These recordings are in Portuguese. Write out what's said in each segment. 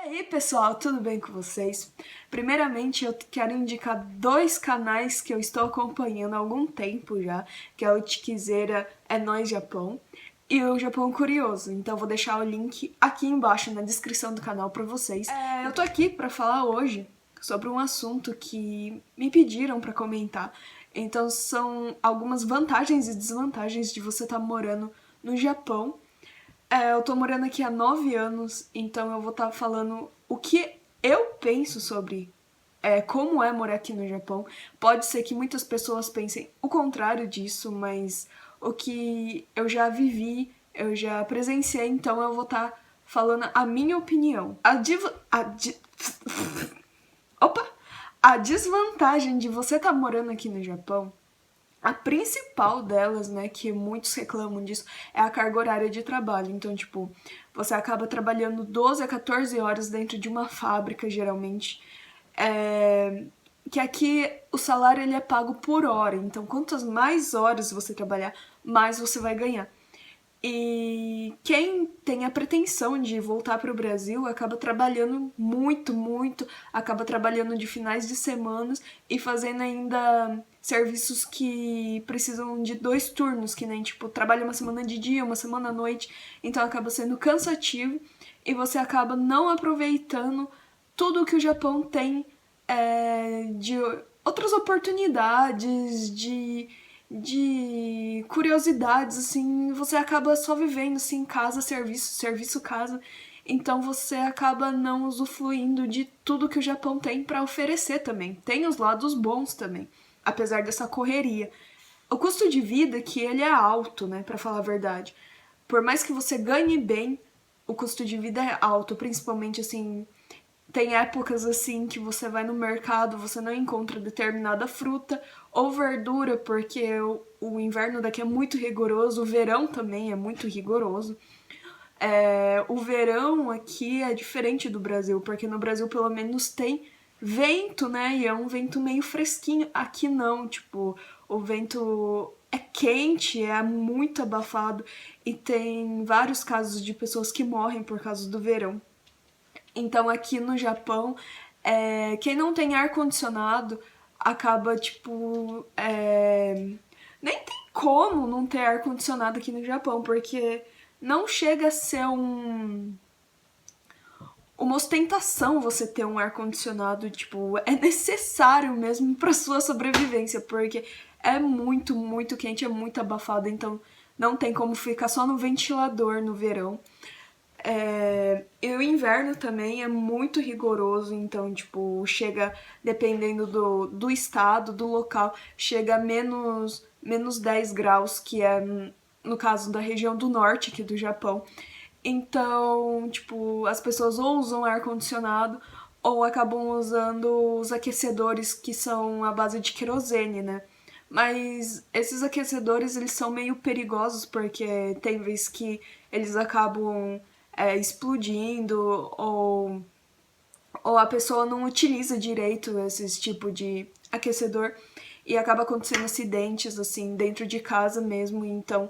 aí, pessoal, tudo bem com vocês? Primeiramente, eu quero indicar dois canais que eu estou acompanhando há algum tempo já, que é o Tikizeira É Nóis Japão e o Japão Curioso. Então, vou deixar o link aqui embaixo na descrição do canal para vocês. Eu tô aqui para falar hoje sobre um assunto que me pediram para comentar. Então, são algumas vantagens e desvantagens de você estar morando no Japão. Eu tô morando aqui há 9 anos, então eu vou estar falando o que eu penso sobre como é morar aqui no Japão. Pode ser que muitas pessoas pensem o contrário disso, mas o que eu já vivi, eu já presenciei, então eu vou estar falando a minha opinião. Opa! A desvantagem de você estar morando aqui no Japão, a principal delas, né, que muitos reclamam disso, é a carga horária de trabalho. Então, tipo, você acaba trabalhando 12 a 14 horas dentro de uma fábrica, geralmente. Que aqui o salário ele é pago por hora. Então, quantas mais horas você trabalhar, mais você vai ganhar. E quem tem a pretensão de voltar para o Brasil acaba trabalhando muito, acaba trabalhando de finais de semanas e fazendo ainda serviços que precisam de 2 turnos, que nem, tipo, trabalha uma semana de dia, uma semana à noite, então acaba sendo cansativo e você acaba não aproveitando tudo que o Japão tem de outras oportunidades, de curiosidades, assim, você acaba só vivendo, assim, em casa, serviço, serviço, casa. Então você acaba não usufruindo de tudo que o Japão tem para oferecer também. Tem os lados bons também, apesar dessa correria. O custo de vida que ele é alto, né, para falar a verdade. Por mais que você ganhe bem, o custo de vida é alto, principalmente assim, tem épocas assim que você vai no mercado, você não encontra determinada fruta ou verdura, porque o inverno daqui é muito rigoroso, o verão também é muito rigoroso. O verão aqui é diferente do Brasil, porque no Brasil pelo menos tem vento, né? E é um vento meio fresquinho. Aqui não, tipo, o vento é quente, é muito abafado e tem vários casos de pessoas que morrem por causa do verão. Então aqui no Japão, quem não tem ar-condicionado acaba, tipo. Nem tem como não ter ar-condicionado aqui no Japão, porque não chega a ser uma ostentação você ter um ar-condicionado, tipo, é necessário mesmo pra sua sobrevivência, porque é muito quente, é muito abafado, então não tem como ficar só no ventilador no verão. E o inverno também é muito rigoroso, então, tipo, chega, dependendo do estado, do local, chega a menos 10 graus, que é, no caso da região do norte aqui do Japão. Então, tipo, as pessoas ou usam ar-condicionado ou acabam usando os aquecedores que são à base de querosene, né? Mas esses aquecedores, eles são meio perigosos porque tem vezes que eles acabam explodindo ou a pessoa não utiliza direito esse tipo de aquecedor e acaba acontecendo acidentes, assim, dentro de casa mesmo. Então,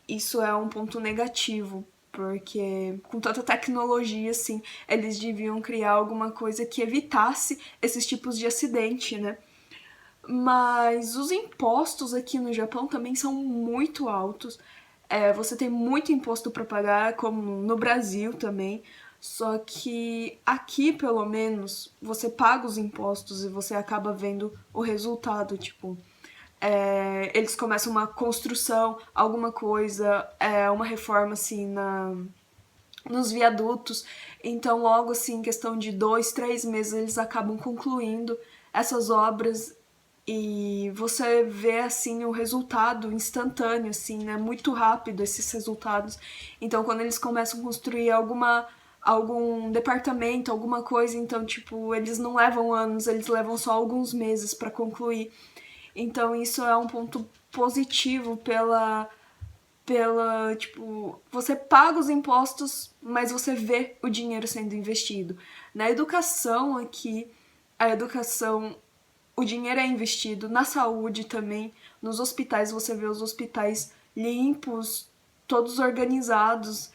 isso é um ponto negativo, porque com tanta tecnologia, assim, eles deviam criar alguma coisa que evitasse esses tipos de acidente, né? Mas os impostos aqui no Japão também são muito altos. Você tem muito imposto para pagar, como no Brasil também. Só que aqui, pelo menos, você paga os impostos e você acaba vendo o resultado. Tipo, eles começam uma construção, alguma coisa, uma reforma assim nos viadutos. Então, logo assim, em questão de 2, 3 meses, eles acabam concluindo essas obras e você vê assim o resultado instantâneo, assim, né? Muito rápido esses resultados. Então, quando eles começam a construir algum departamento, alguma coisa, então, tipo, eles não levam anos, eles levam só alguns meses para concluir. Então, isso é um ponto positivo tipo, você paga os impostos, mas você vê o dinheiro sendo investido. Na educação aqui, a educação, o dinheiro é investido, na saúde também, nos hospitais você vê os hospitais limpos, todos organizados,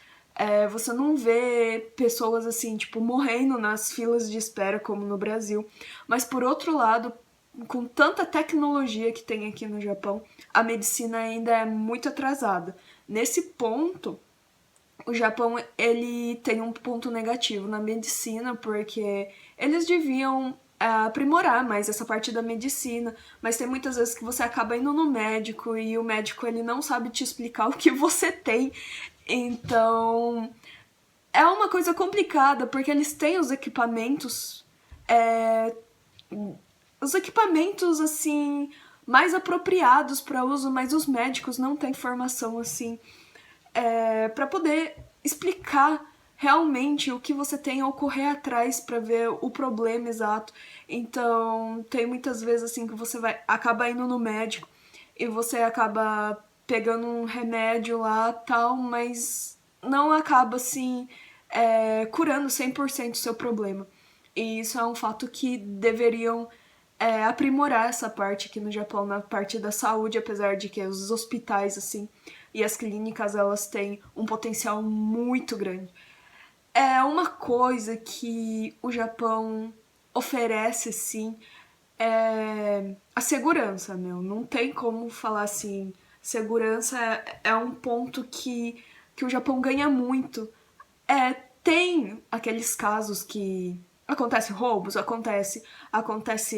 Você não vê pessoas assim, tipo, morrendo nas filas de espera como no Brasil. Mas por outro lado, com tanta tecnologia que tem aqui no Japão, a medicina ainda é muito atrasada. Nesse ponto, o Japão ele tem um ponto negativo na medicina, porque eles deviam aprimorar mais essa parte da medicina, mas tem muitas vezes que você acaba indo no médico e o médico ele não sabe te explicar o que você tem. Então, é uma coisa complicada, porque eles têm os equipamentos assim mais apropriados para uso, mas os médicos não têm formação assim para poder explicar realmente o que você tem ou correr atrás para ver o problema exato. Então, tem muitas vezes assim que você vai acaba indo no médico e você acaba pegando um remédio lá, tal, mas não acaba assim curando 100% o seu problema. E isso é um fato que deveriam aprimorar essa parte aqui no Japão, na parte da saúde, apesar de que os hospitais, assim, e as clínicas, elas têm um potencial muito grande. É uma coisa que o Japão oferece, sim, a segurança, meu. Não tem como falar assim. Segurança é um ponto que o Japão ganha muito. Tem aqueles casos que acontece roubos, acontece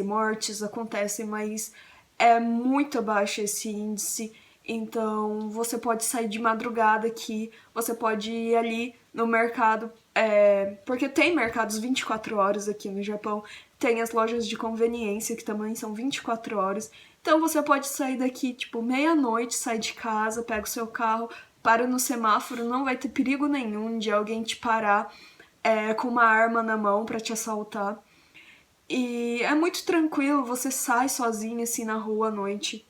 mortes, acontece, mas é muito abaixo esse índice. Então você pode sair de madrugada aqui, você pode ir ali no mercado, porque tem mercados 24 horas aqui no Japão, tem as lojas de conveniência que também são 24 horas. Então você pode sair daqui, tipo, meia-noite, sai de casa, pega o seu carro, para no semáforo, não vai ter perigo nenhum de alguém te parar com uma arma na mão para te assaltar. E é muito tranquilo, você sai sozinho assim na rua à noite,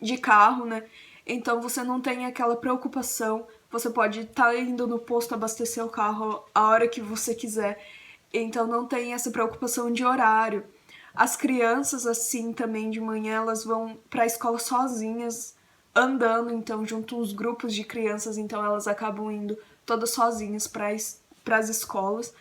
de carro, né? Então você não tem aquela preocupação. Você pode estar indo no posto abastecer o carro a hora que você quiser. Então não tem essa preocupação de horário. As crianças, assim, também de manhã, elas vão pra escola sozinhas, andando, então, junto uns grupos de crianças, então elas acabam indo todas sozinhas para as escolas.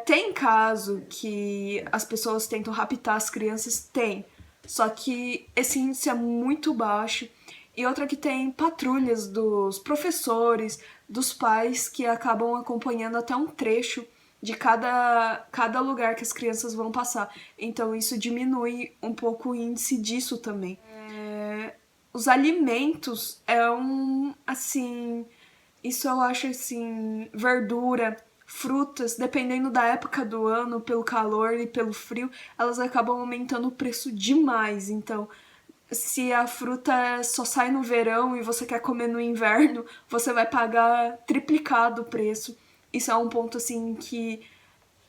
Tem caso que as pessoas tentam raptar as crianças? Tem. Só que esse índice é muito baixo. E outra que tem patrulhas dos professores, dos pais, que acabam acompanhando até um trecho de cada lugar que as crianças vão passar. Então isso diminui um pouco o índice disso também. Os alimentos assim, isso eu acho assim, verdura, frutas, dependendo da época do ano, pelo calor e pelo frio, elas acabam aumentando o preço demais. Então, se a fruta só sai no verão e você quer comer no inverno, você vai pagar triplicado o preço. Isso é um ponto assim que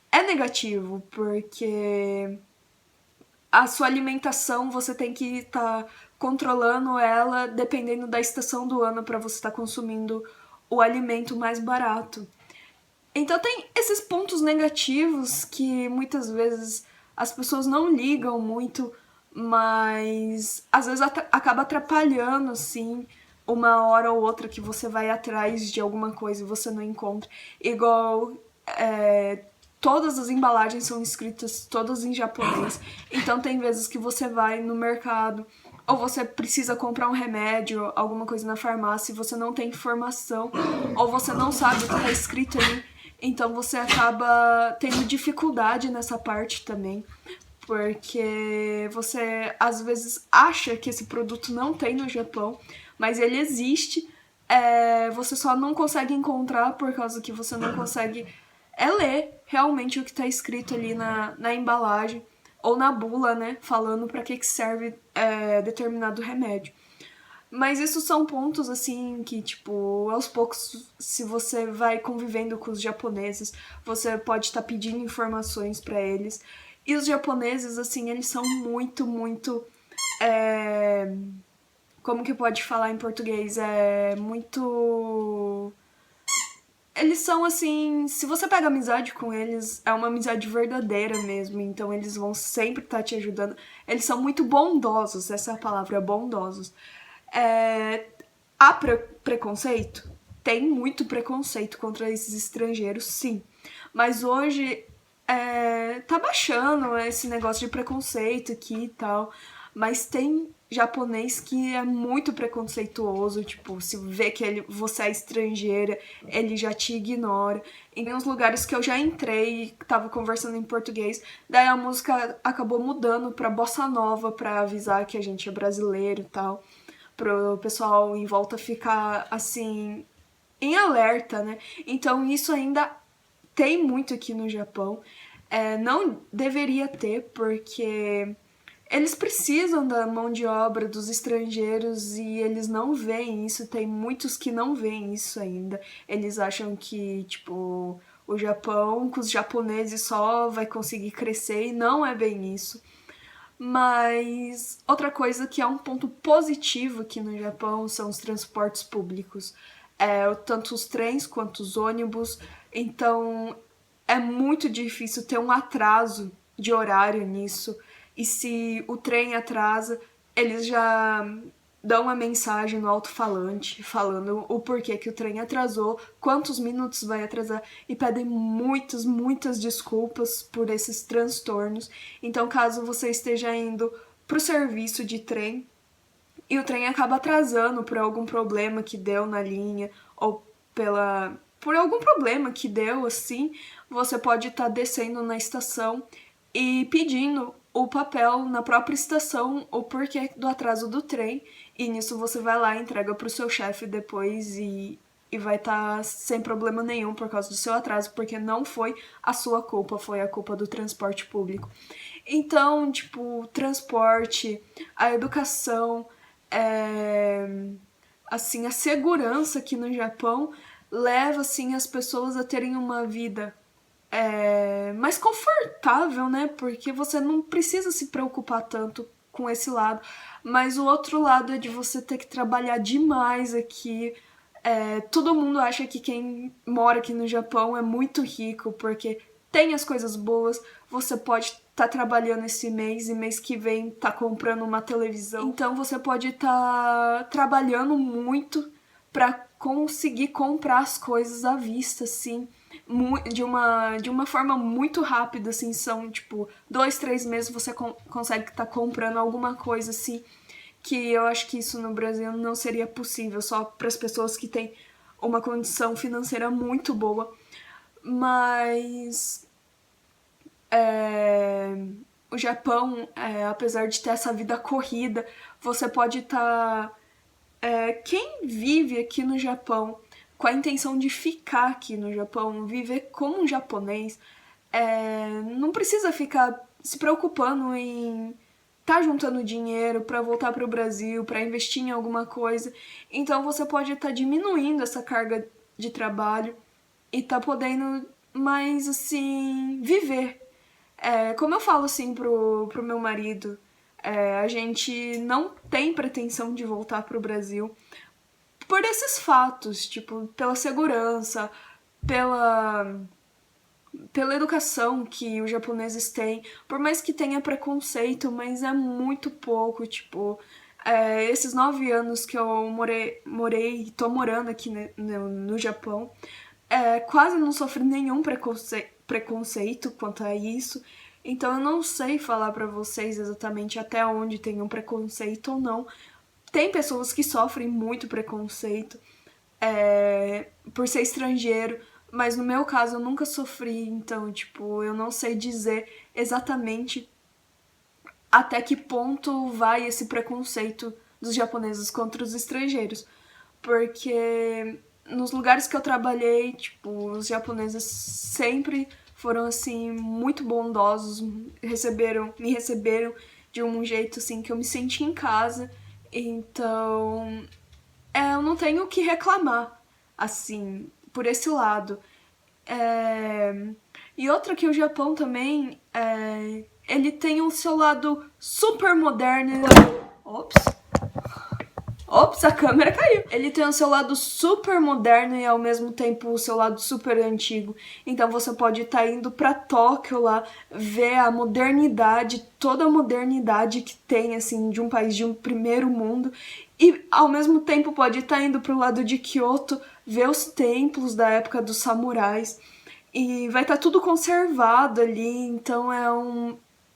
é negativo, porque a sua alimentação você tem que estar controlando ela dependendo da estação do ano para você estar consumindo o alimento mais barato. Então tem esses pontos negativos que muitas vezes as pessoas não ligam muito, mas às vezes acaba atrapalhando, assim, uma hora ou outra que você vai atrás de alguma coisa e você não encontra. Igual todas as embalagens são escritas todas em japonês, então tem vezes que você vai no mercado ou você precisa comprar um remédio, alguma coisa na farmácia e você não tem informação, ou você não sabe o que está escrito ali, então você acaba tendo dificuldade nessa parte também, porque você às vezes acha que esse produto não tem no Japão, mas ele existe, você só não consegue encontrar por causa que você não consegue ler realmente o que está escrito ali na embalagem ou na bula, né, falando para que serve determinado remédio. Mas isso são pontos, assim, que, tipo, aos poucos, se você vai convivendo com os japoneses, você pode estar pedindo informações para eles. E os japoneses, assim, eles são muito, muito... Como que pode falar em português? Muito... Eles são assim, se você pega amizade com eles, é uma amizade verdadeira mesmo, então eles vão sempre estar te ajudando. Eles são muito bondosos, essa é a palavra, bondosos. Há preconceito? tem muito preconceito contra esses estrangeiros, sim. Mas hoje tá baixando esse negócio de preconceito aqui e tal. Mas tem japonês que é muito preconceituoso, tipo, se vê que você é estrangeira, ele já te ignora. Em uns lugares que eu já entrei e tava conversando em português, daí a música acabou mudando pra bossa nova pra avisar que a gente é brasileiro e tal, pro pessoal em volta ficar assim em alerta, né? Então isso ainda tem muito aqui no Japão. Não deveria ter, porque eles precisam da mão de obra dos estrangeiros e eles não veem isso. Tem muitos que não veem isso ainda. Eles acham que, tipo, o Japão com os japoneses só vai conseguir crescer e não é bem isso. Mas outra coisa que é um ponto positivo aqui no Japão são os transportes públicos. Tanto os trens quanto os ônibus. Então é muito difícil ter um atraso de horário nisso. E se o trem atrasa, eles já dão uma mensagem no alto-falante falando o porquê que o trem atrasou, quantos minutos vai atrasar, e pedem muitas desculpas por esses transtornos. Então, caso você esteja indo pro serviço de trem e o trem acaba atrasando por algum problema que deu na linha ou por algum problema que deu, assim, você pode estar descendo na estação e pedindo o papel na própria estação, o porquê do atraso do trem, e nisso você vai lá e entrega pro seu chefe depois e vai estar sem problema nenhum por causa do seu atraso, porque não foi a sua culpa, foi a culpa do transporte público. Então, tipo, o transporte, a educação, assim, a segurança aqui no Japão leva, assim, as pessoas a terem uma vida mais confortável, né? Porque você não precisa se preocupar tanto com esse lado. Mas o outro lado é de você ter que trabalhar demais aqui. Todo mundo acha que quem mora aqui no Japão é muito rico, porque tem as coisas boas, você pode estar trabalhando esse mês e mês que vem tá comprando uma televisão. Então você pode estar trabalhando muito para conseguir comprar as coisas à vista, assim, de uma forma muito rápida, assim, são, tipo, 2, 3 meses você consegue estar comprando alguma coisa, assim, que eu acho que isso no Brasil não seria possível, só para as pessoas que têm uma condição financeira muito boa. Mas o Japão, apesar de ter essa vida corrida, você pode estar... quem vive aqui no Japão com a intenção de ficar aqui no Japão, viver como um japonês, não precisa ficar se preocupando em tá juntando dinheiro para voltar para o Brasil, para investir em alguma coisa. Então você pode estar diminuindo essa carga de trabalho e tá podendo mais, assim, viver. Como eu falo, assim, pro meu marido, a gente não tem pretensão de voltar pro Brasil por esses fatos, tipo, pela segurança, pela educação que os japoneses têm, por mais que tenha preconceito, mas é muito pouco, tipo, esses 9 anos que eu morei e tô morando aqui no Japão, quase não sofri nenhum preconceito quanto a isso, então eu não sei falar pra vocês exatamente até onde tem um preconceito ou não. Tem pessoas que sofrem muito preconceito por ser estrangeiro, mas no meu caso eu nunca sofri, então, tipo, eu não sei dizer exatamente até que ponto vai esse preconceito dos japoneses contra os estrangeiros. Porque nos lugares que eu trabalhei, tipo, os japoneses sempre foram, assim, muito bondosos, me receberam de um jeito, assim, que eu me senti em casa. Então, eu não tenho o que reclamar, assim, por esse lado. E outra que o Japão também, ele tem o seu lado super moderno. Ops, a câmera caiu. Ele tem o seu lado super moderno e ao mesmo tempo o seu lado super antigo. Então você pode estar indo pra Tóquio lá, ver a modernidade, toda a modernidade que tem, assim, de um país de um primeiro mundo. E ao mesmo tempo pode estar indo pro lado de Kyoto, ver os templos da época dos samurais. E vai estar tudo conservado ali, então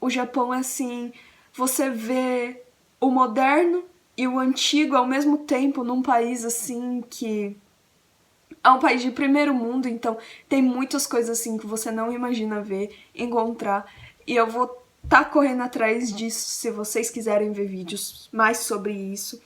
o Japão é assim, você vê o moderno e o antigo ao mesmo tempo num país assim que é um país de primeiro mundo, então tem muitas coisas assim que você não imagina ver, encontrar. E eu vou estar correndo atrás disso se vocês quiserem ver vídeos mais sobre isso.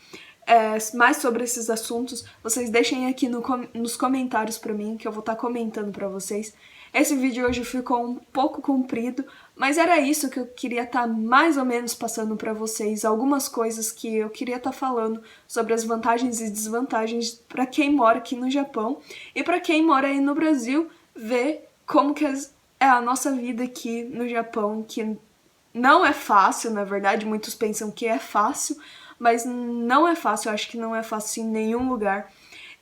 Mais sobre esses assuntos, vocês deixem aqui nos comentários pra mim, que eu vou estar comentando pra vocês. Esse vídeo hoje ficou um pouco comprido, mas era isso que eu queria estar mais ou menos passando pra vocês, algumas coisas que eu queria estar falando sobre as vantagens e desvantagens pra quem mora aqui no Japão e pra quem mora aí no Brasil, ver como que é a nossa vida aqui no Japão, que não é fácil, na verdade, muitos pensam que é fácil, mas não é fácil, eu acho que não é fácil em nenhum lugar.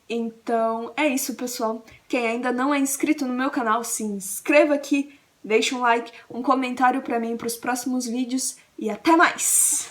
Então é isso, pessoal. Quem ainda não é inscrito no meu canal, se inscreva aqui, deixe um like, um comentário pra mim pros próximos vídeos e até mais!